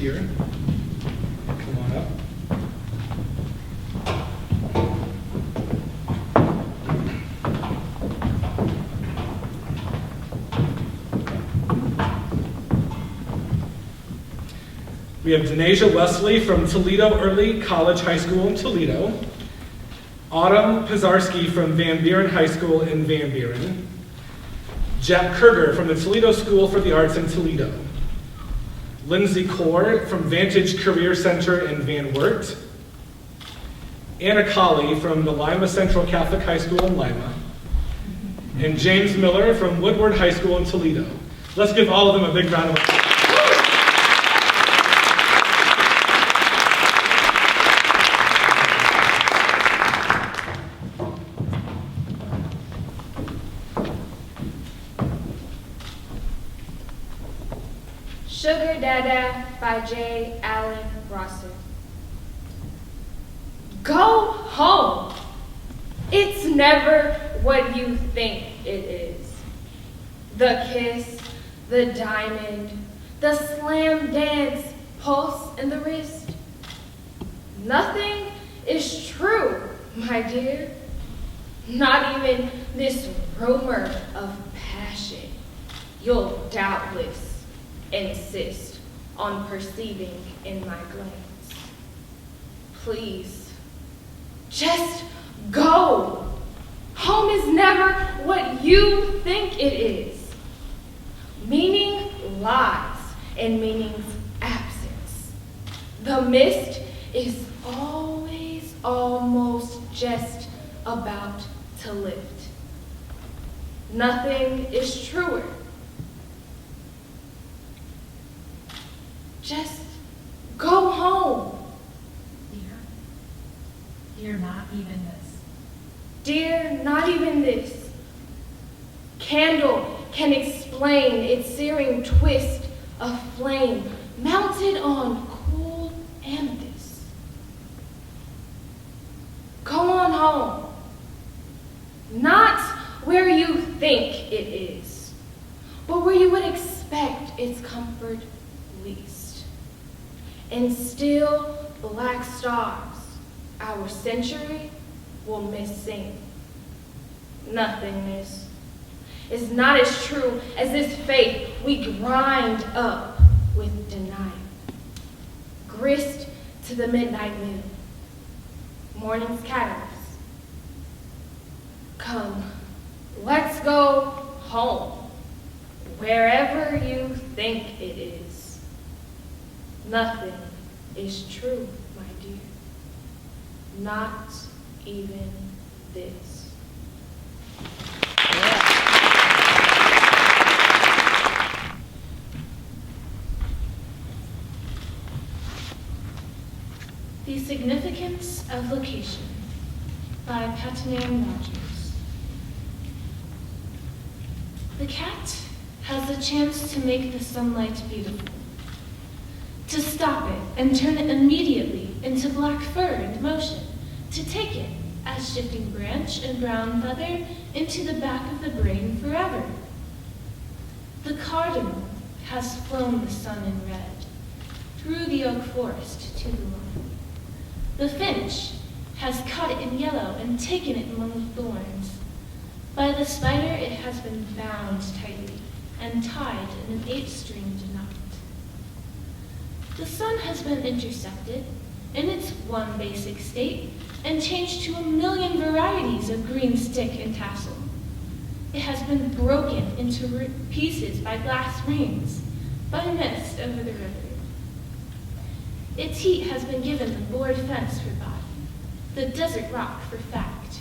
here. Come on up. We have Denasia Wesley from Toledo Early College High School in Toledo. Autumn Pizarski from Van Buren High School in Van Buren. Jack Kerger from the Toledo School for the Arts in Toledo. Lindsay Cord from Vantage Career Center in Van Wert. Anna Colley from the Lima Central Catholic High School in Lima. And James Miller from Woodward High School in Toledo. Let's give all of them a big round of applause. Sugar Dada by J. Allen Rosser. Go home. It's never what you think it is. The kiss, the diamond, the slam dance, pulse in the wrist. Nothing is true, my dear. Not even this rumor of passion. You'll doubtless insist on perceiving in my glance. Please, just go. Home is never what you think it is. Meaning lies in meaning's absence. The mist is always almost just about to lift. Nothing is truer. Just go home. Dear, not even this. Dear, not even this. Candle can explain its searing twist of flame mounted on cool amethyst. Go on home. Not where you think it is, but where you would expect its comfort least. In still black stars, our century will miss sing. Nothingness is not as true as this faith we grind up with denial. Grist to the midnight moon, morning's catalyst. Come, let's go home, wherever you think it is. Nothing is true, my dear. Not even this. The Significance of Location by Patinam Rogers. The cat has a chance to make the sunlight beautiful, to stop it and turn it immediately into black fur and motion, to take it as shifting branch and brown feather into the back of the brain forever. The cardinal has flown the sun in red, through the oak forest to the lawn. The finch has caught it in yellow and taken it among the thorns. By the spider it has been bound tightly and tied in an 8-stringed knot. The sun has been intercepted in its one basic state and changed to a million varieties of green stick and tassel. It has been broken into pieces by glass rings, by mist over the river. Its heat has been given the board fence for body, the desert rock for fact.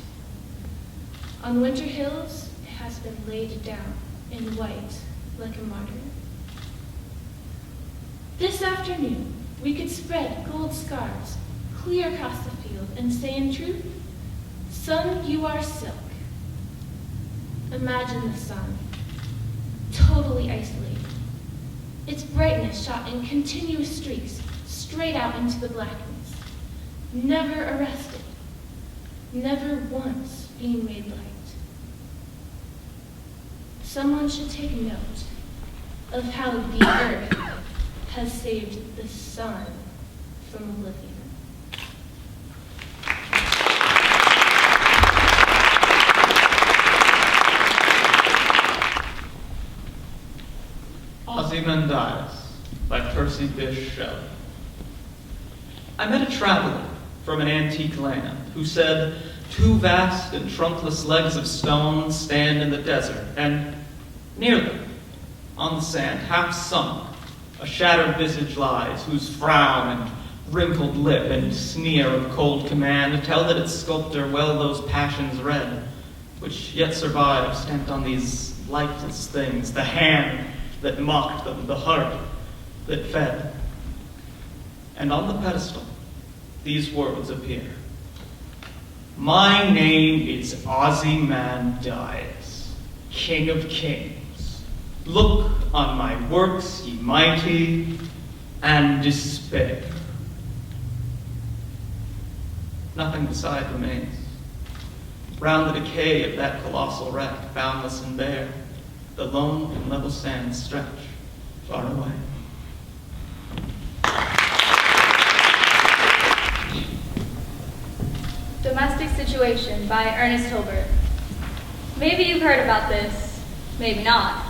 On winter hills, it has been laid down in white like a martyr. This afternoon, we could spread gold scars clear across the field and say in truth, sun, you are silk. Imagine the sun, totally isolated. Its brightness shot in continuous streaks straight out into the blackness, never arrested, never once being made light. Someone should take note of how the earth has saved the sun from oblivion. Ozymandias by Percy Bysshe Shelley. I met a traveler from an antique land who said, "Two vast and trunkless legs of stone stand in the desert, and near them, on the sand, half sunk, a shattered visage lies, whose frown and wrinkled lip and sneer of cold command tell that its sculptor well those passions read, which yet survive stamped on these lifeless things, the hand that mocked them, the heart that fed." And on the pedestal, these words appear: "My name is Ozymandias, King of Kings. Look on my works, ye mighty, and despair." Nothing beside remains. Round the decay of that colossal wreck, boundless and bare, the lone and level sands stretch far away. Domestic Situation by Ernest Hilbert. Maybe you've heard about this, maybe not.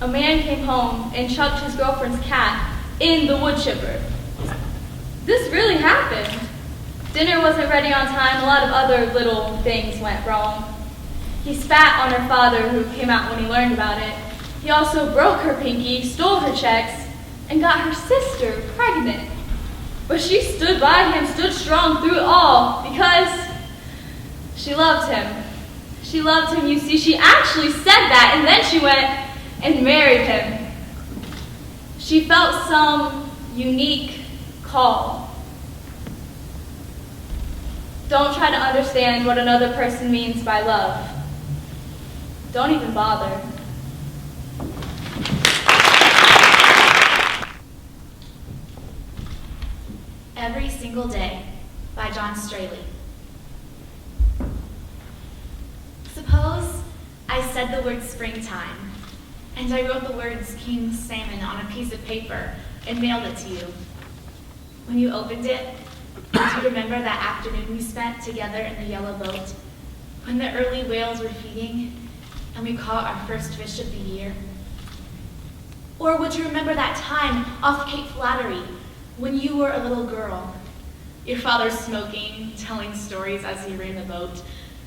A man came home and chucked his girlfriend's cat in the wood chipper. This really happened. Dinner wasn't ready on time, a lot of other little things went wrong. He spat on her father, who came out when he learned about it. He also broke her pinky, stole her checks, and got her sister pregnant. But she stood by him, stood strong through it all, because she loved him. She loved him, you see. She actually said that, and then she went and married him. She felt some unique call. Don't try to understand what another person means by love. Don't even bother. Every Single Day by John Straley. Suppose I said the word springtime, and I wrote the words King Salmon on a piece of paper and mailed it to you. When you opened it, do you remember that afternoon we spent together in the yellow boat, when the early whales were feeding and we caught our first fish of the year? Or would you remember that time off Cape Flattery when you were a little girl, your father smoking, telling stories as he ran the boat,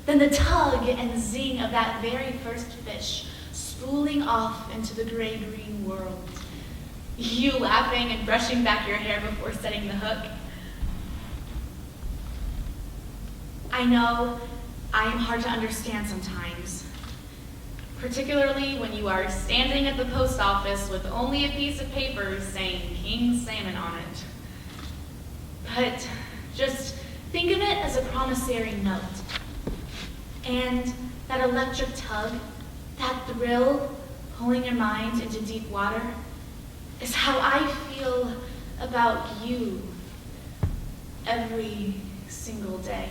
then the tug and zing of that very first fish spooling off into the gray-green world, you laughing and brushing back your hair before setting the hook? I know I am hard to understand sometimes, particularly when you are standing at the post office with only a piece of paper saying King Salmon on it. But just think of it as a promissory note. And that electric tug, that thrill pulling your mind into deep water, is how I feel about you every single day.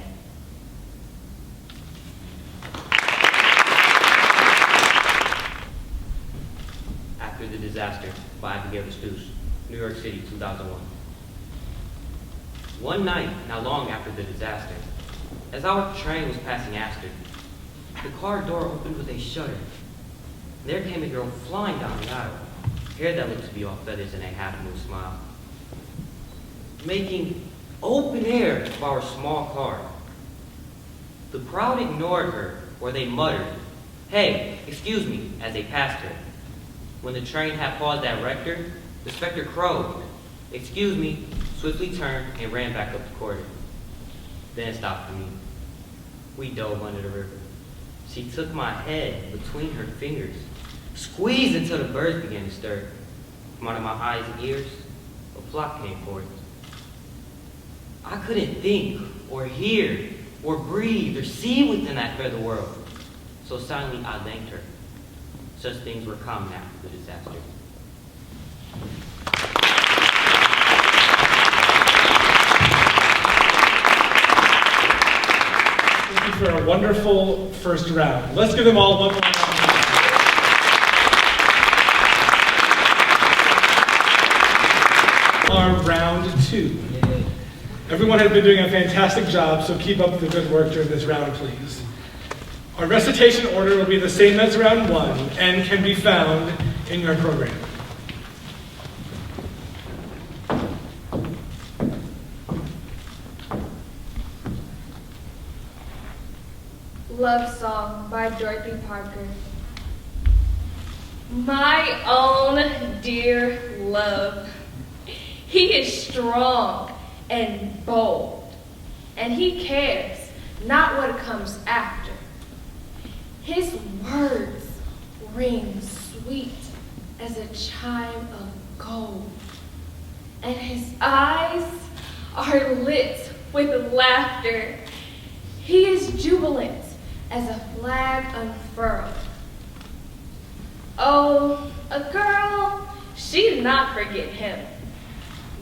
After the Disaster by Abigail Destouche, New York City, 2001. One night, not long after the disaster, as our train was passing Astor, the car door opened with a shudder. There came a girl flying down the aisle, hair that looked to be all feathers and a half-moon smile, making open air of our small car. The crowd ignored her, or they muttered, "Hey, excuse me," as they passed her. When the train had paused at Rector, the specter crowed, "Excuse me," swiftly turned and ran back up the corridor. Then stopped for me. We dove under the river. She took my head between her fingers, squeezed until the birds began to stir. From under my eyes and ears, a flock came forth. I couldn't think, or hear, or breathe, or see within that feather world. So silently I thanked her. Such things were common after the disaster. Thank you for a wonderful first round. Let's give them all one more round. our round 2. Everyone has been doing a fantastic job, so keep up the good work during this round, please. Our recitation order will be the same as round 1 and can be found in your program. Love Song by Dorothy Parker. My own dear love. He is strong and bold, and he cares not what comes after. His words ring sweet as a chime of gold, and his eyes are lit with laughter. He is jubilant as a flag unfurled. Oh, a girl, she did not forget him.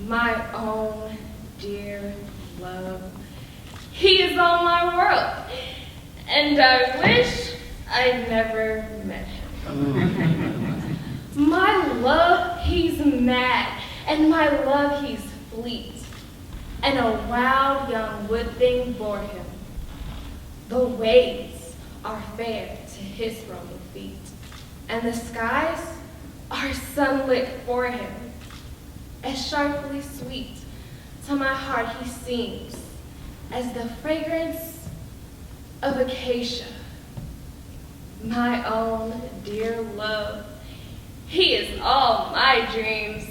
My own dear love. He is all my world, and I wish I'd never met him. My love, he's mad, and my love, he's fleet, and a wild young wood thing bore him. The waves are fair to his rolling feet, and the skies are sunlit for him. As sharply sweet to my heart he seems as the fragrance of acacia. My own dear love, he is all my dreams,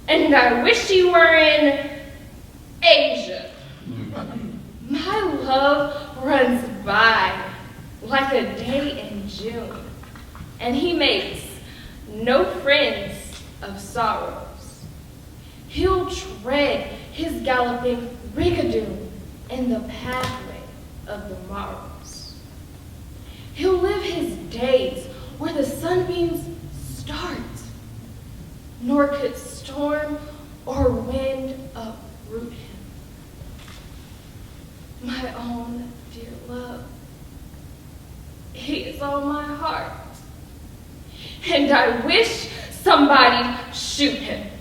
and I wish he were in Asia. My love runs by like a day in June, and he makes no friends of sorrows. He'll tread his galloping rigadoon in the pathway of the morrows. He'll live his days where the sunbeams start, nor could storm or wind uproot him. My own dear love, he is all my heart, and I wish somebody shoot him.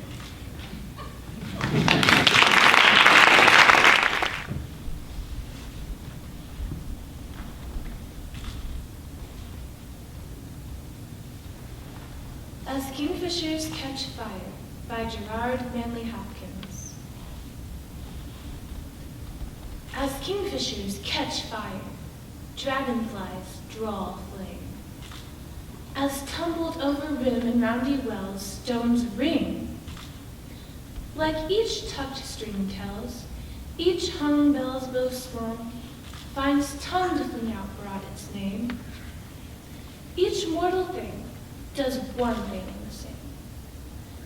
As Kingfishers Catch Fire by Gerard Manley Hopkins. As kingfishers catch fire, dragonflies draw flame. As tumbled over rim and roundy wells stones ring, like each tucked string tells, each hung bell's bow swung, finds tongue to fling out broad its name. Each mortal thing does one thing the same,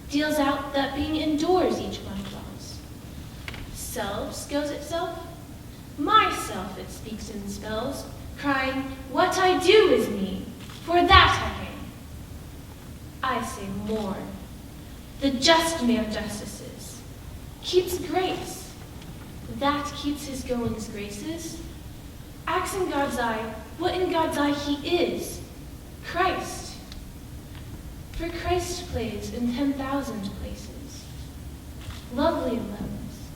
deals out that being indoors each one dwells. Selves goes itself, myself it speaks in spells, crying, what I do is me, for that I came. I say more, the just man justices, keeps grace, that keeps his goings graces, acts in God's eye what in God's eye he is, Christ. For Christ plays in 10,000 places, lovely in limbs,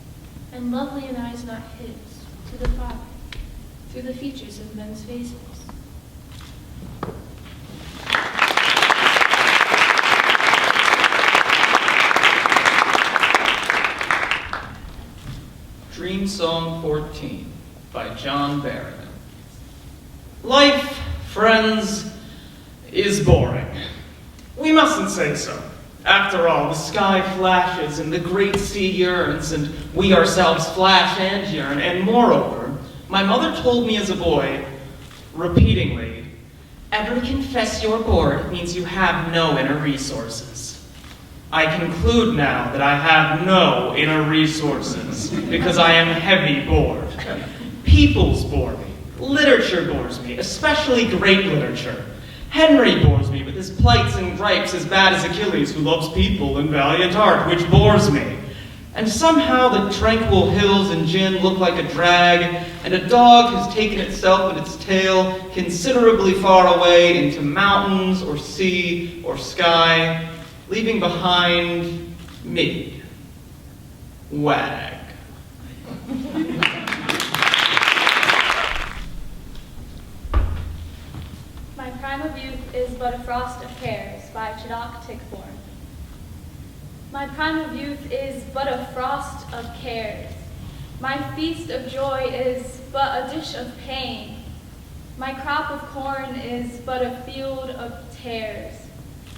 and lovely in eyes not his, to the Father, through the features of men's faces. Dream Song 14 by John Barron. Life, friends, is boring. We mustn't say so. After all, the sky flashes and the great sea yearns, and we ourselves flash and yearn. And moreover, my mother told me as a boy, repeatedly, ever confess you're bored means you have no inner resources. I conclude now that I have no inner resources because I am heavy bored. Peoples bore me. Literature bores me, especially great literature. Henry bores me with his plights and gripes as bad as Achilles, who loves people and valiant art, which bores me. And somehow the tranquil hills and gin look like a drag, and a dog has taken itself and its tail considerably far away into mountains or sea or sky, leaving behind me. Wag. My prime of youth is but a frost of cares by Chadok Tickthorne. My prime of youth is but a frost of cares. My feast of joy is but a dish of pain. My crop of corn is but a field of tares,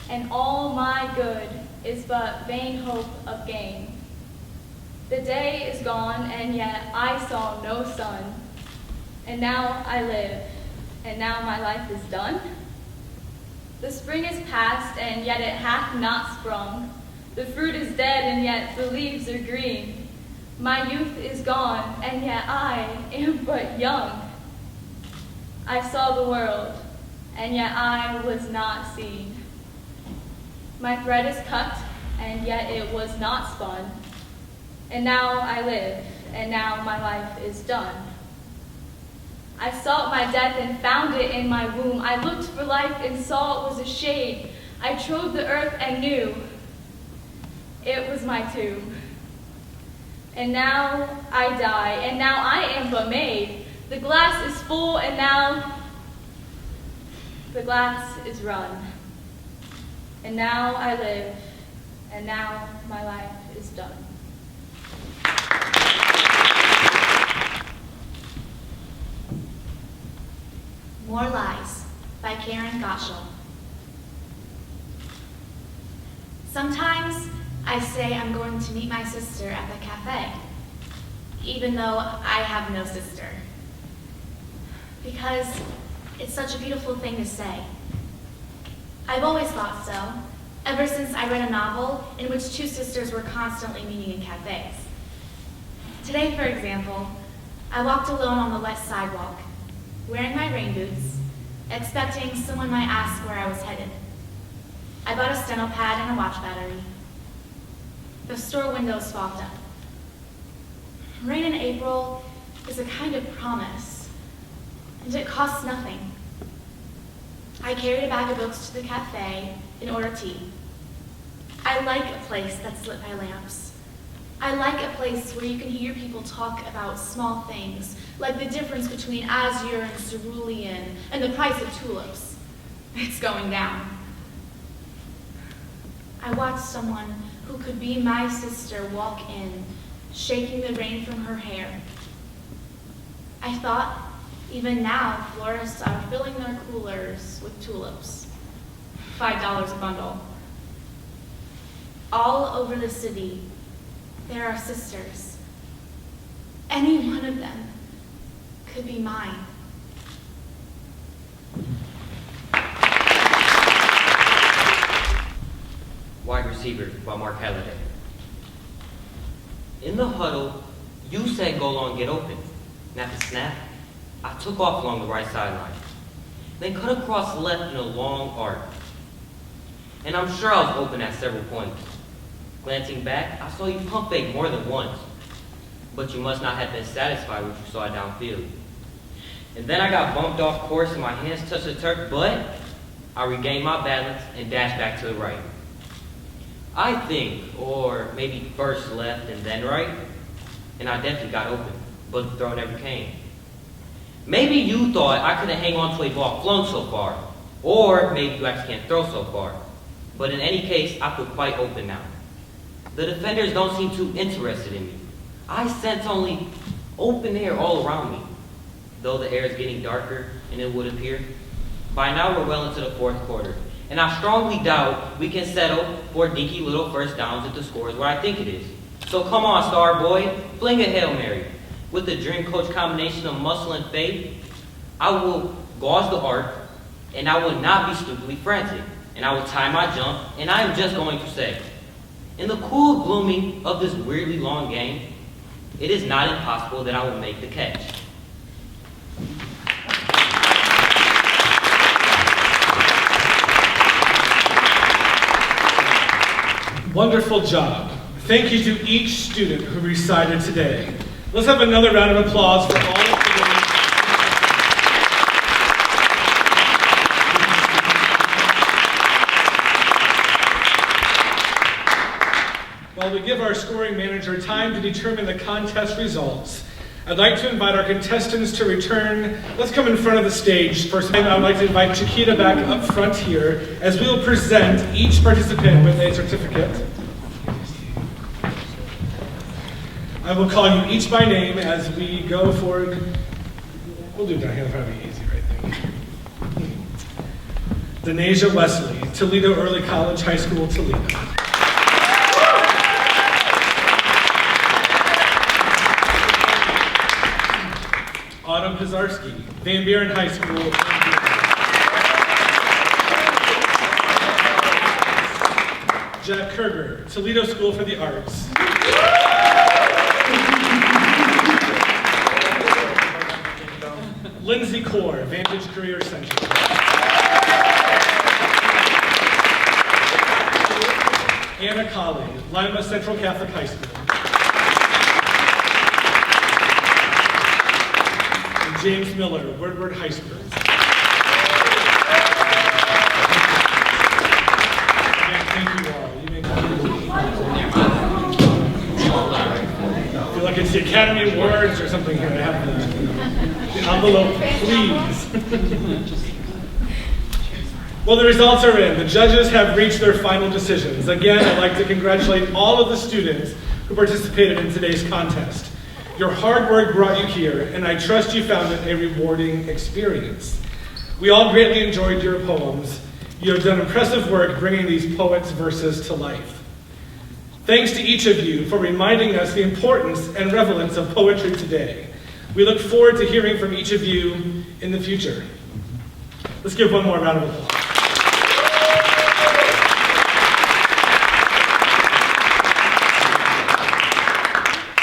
and all my good is but vain hope of gain. The day is gone, and yet I saw no sun, and now I live, and now my life is done. The spring is past, and yet it hath not sprung. The fruit is dead, and yet the leaves are green. My youth is gone, and yet I am but young. I saw the world, and yet I was not seen. My thread is cut, and yet it was not spun. And now I live, and now my life is done. I sought my death and found it in my womb. I looked for life and saw it was a shade. I trode the earth and knew it was my tomb. And now I die, and now I am but made. The glass is full, and now the glass is run. And now I live, and now my life is done. More Lies by Karen Gottschall. Sometimes I say I'm going to meet my sister at the cafe, even though I have no sister. Because it's such a beautiful thing to say. I've always thought so, ever since I read a novel in which two sisters were constantly meeting in cafes. Today, for example, I walked alone on the wet sidewalk, wearing my rain boots, expecting someone might ask where I was headed. I bought a steno pad and a watch battery. The store windows fogged up. Rain in April is a kind of promise, and it costs nothing. I carried a bag of books to the cafe and ordered tea. I like a place that's lit by lamps. I like a place where you can hear people talk about small things, like the difference between azure and cerulean and the price of tulips. It's going down. I watched someone who could be my sister walk in, shaking the rain from her hair. I thought, even now, florists are filling their coolers with tulips. $5 a bundle. All over the city, there are sisters. Any one of them could be mine. Wide receiver by Mark Halliday. In the huddle, you said goal on, get open. And at the snap, I took off along the right sideline, then cut across left in a long arc. And I'm sure I was open at several points. Glancing back, I saw you pump fake more than once, but you must not have been satisfied with what you saw downfield. And then I got bumped off course and my hands touched the turf, but I regained my balance and dashed back to the right. I think, or maybe first left and then right, and I definitely got open, but the throw never came. Maybe you thought I couldn't hang on to a ball flown so far, or maybe you actually can't throw so far. But in any case, I feel quite open now. The defenders don't seem too interested in me. I sense only open air all around me, though the air is getting darker and it would appear. By now we're well into the fourth quarter, and I strongly doubt we can settle for dinky little first downs if the score is what I think it is. So come on, star boy, fling a Hail Mary. With the dream coach combination of muscle and faith, I will gauze the arc, and I will not be stupidly frantic, and I will time my jump, and I am just going to say, in the cool gloaming of this weirdly long game, it is not impossible that I will make the catch. Wonderful job. Thank you to each student who recited today. Let's have another round of applause for all of the Well, while we give our scoring manager time to determine the contest results, I'd like to invite our contestants to return. Let's come in front of the stage. First, I would like to invite Chiquita back up front here as we will present each participant with a certificate. I will call you each by name as we go forward. We'll do Diana, probably easy right there. Denasia Wesley, Toledo Early College High School, Toledo. Autumn Pizarski, Van Buren High School. Jack Kerger, Toledo School for the Arts. Lindsay Core, Vantage Career Center. Anna Colley, Lima Central Catholic High School. And James Miller, Woodward High School. Again, thank you all. You may I feel like it's the Academy Awards or something here. I have the envelope, please. Well, the results are in. The judges have reached their final decisions. Again, I'd like to congratulate all of the students who participated in today's contest. Your hard work brought you here, and I trust you found it a rewarding experience. We all greatly enjoyed your poems. You have done impressive work bringing these poets' verses to life. Thanks to each of you for reminding us the importance and relevance of poetry today. We look forward to hearing from each of you in the future. Let's give one more round of applause.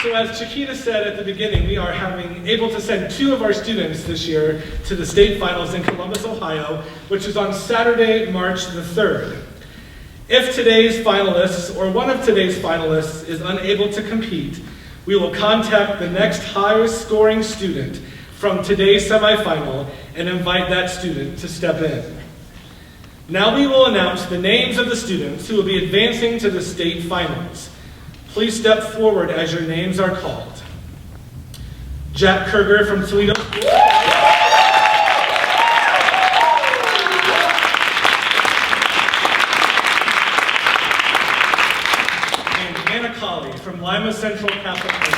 So as Chiquita said at the beginning, we are able to send 2 of our students this year to the state finals in Columbus, Ohio, which is on Saturday, March the 3rd. If today's finalists or one of today's finalists is unable to compete, we will contact the next highest scoring student from today's semifinal and invite that student to step in. Now we will announce the names of the students who will be advancing to the state finals. Please step forward as your names are called. Jack Kerger from Toledo. And Anna Colley from Lima Central Catholic High